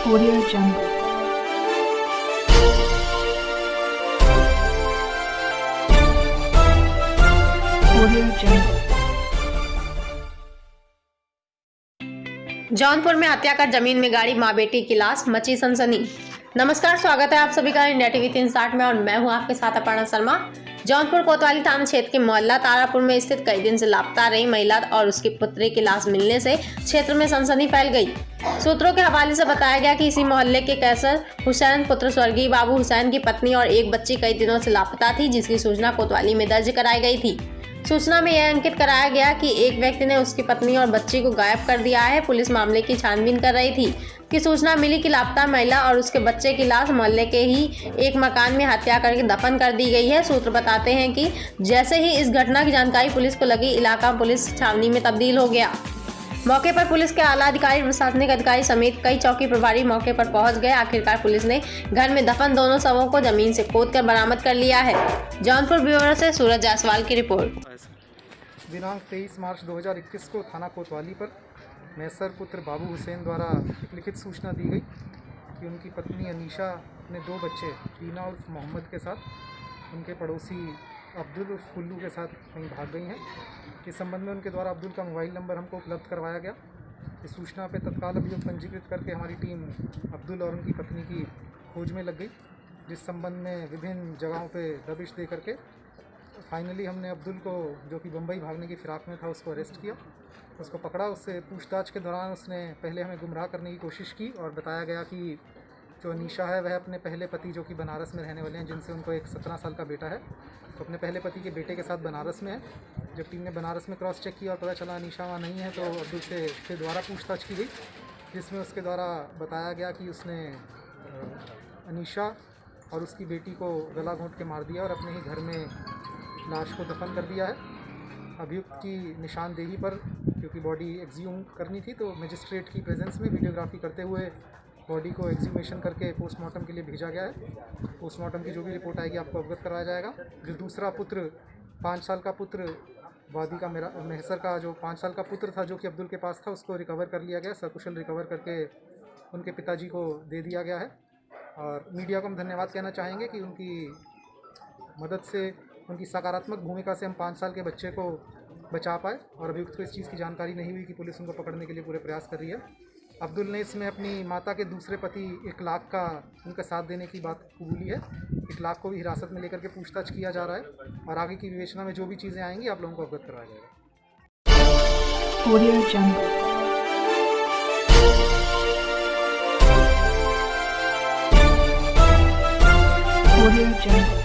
Audio Jungle. Audio Jungle. Jaunpur में हत्या कर जमीन में गाड़ी मां बेटी की लाश, मची सनसनी। नमस्कार, स्वागत है आप सभी का इंडिया टीवी 360 में और मैं हूं आपके साथ अपर्णा शर्मा। जौनपुर कोतवाली थाना क्षेत्र के मोहल्ला तारापुर में स्थित कई दिन से लापता रही महिला और उसके पुत्री की लाश मिलने से क्षेत्र में सनसनी फैल गई। सूत्रों के हवाले से बताया गया कि इसी मोहल्ले के कैसर हुसैन पुत्र स्वर्गीय बाबू हुसैन की पत्नी और एक बच्ची कई दिनों से लापता थी, जिसकी सूचना कोतवाली में दर्ज कराई गई थी। सूचना में यह अंकित कराया गया कि एक व्यक्ति ने उसकी पत्नी और बच्ची को गायब कर दिया है। पुलिस मामले की छानबीन कर रही थी कि सूचना मिली कि लापता महिला और उसके बच्चे की लाश मोहल्ले के ही एक मकान में हत्या करके दफन कर दी गई है। सूत्र बताते हैं कि जैसे ही इस घटना की जानकारी पुलिस को लगी, इलाका पुलिस छावनी में तब्दील हो गया। मौके पर पुलिस के आला अधिकारी, प्रशासनिक अधिकारी समेत कई चौकी प्रभारी मौके पर पहुंच गए। आखिरकार पुलिस ने घर में दफन दोनों शवों को जमीन से खोदकर बरामद कर लिया है। जौनपुर ब्यूरो से सूरज जायसवाल की रिपोर्ट। दिनांक 23 मार्च 2021 को थाना कोतवाली पर मैसर पुत्र बाबू हुसैन द्वारा एक लिखित सूचना दी गई कि उनकी पत्नी अनीशा अपने दो बच्चे टीना उर्फ मोहम्मद के साथ उनके पड़ोसी अब्दुल उर्फ कुल्लू के साथ कहीं भाग गई हैं। इस संबंध में उनके द्वारा अब्दुल का मोबाइल नंबर हमको उपलब्ध करवाया गया। इस सूचना पर तत्काल अभियोग पंजीकृत करके हमारी टीम अब्दुल और उनकी पत्नी की खोज में लग गई, जिस संबंध में विभिन्न जगहों पर दबिश दे करके फाइनली हमने अब्दुल को, जो कि बम्बई भागने की फिराक में था, उसको अरेस्ट किया, उसको पकड़ा। उससे पूछताछ के दौरान उसने पहले हमें गुमराह करने की कोशिश की और बताया गया कि जो अनीशा है वह अपने पहले पति, जो कि बनारस में रहने वाले हैं, जिनसे उनको एक 17 साल का बेटा है, तो अपने पहले पति के बेटे के साथ बनारस में है। जब टीम ने बनारस में क्रॉस चेक किया और पता चला अनीशा वहाँ नहीं है, तो अब्दुल से दोबारा पूछताछ की गई, जिसमें उसके द्वारा बताया गया कि उसने अनीशा और उसकी बेटी को गला घोंट के मार दिया और अपने ही घर में लाश को दफन कर दिया है। अभियुक्त की निशानदेही पर, क्योंकि बॉडी एक्सह्यूम करनी थी, तो मजिस्ट्रेट की प्रेजेंस में वीडियोग्राफी करते हुए बॉडी को एक्सह्यूमेशन करके पोस्टमार्टम के लिए भेजा गया है। पोस्टमार्टम की जो भी रिपोर्ट आएगी आपको अवगत कराया जाएगा। जो दूसरा पुत्र, 5 साल का पुत्र वादी का, मेरा महसर का जो 5 साल का पुत्र था, जो कि अब्दुल के पास था, उसको रिकवर कर लिया गया। सकुशल रिकवर करके उनके पिताजी को दे दिया गया है। और मीडिया को हम धन्यवाद कहना चाहेंगे कि उनकी मदद से, उनकी सकारात्मक भूमिका से हम 5 साल के बच्चे को बचा पाए। और अभियुक्त को इस चीज़ की जानकारी नहीं हुई कि पुलिस उनको पकड़ने के लिए पूरे प्रयास कर रही है। अब्दुल ने इसमें अपनी माता के दूसरे पति 1 लाख का उनका साथ देने की बात कबूली है। 1 लाख को भी हिरासत में लेकर के पूछताछ किया जा रहा है और आगे की विवेचना में जो भी चीज़ें आएंगी आप लोगों को अवगत करवाया जाएगा। Audio Jungle. Audio Jungle.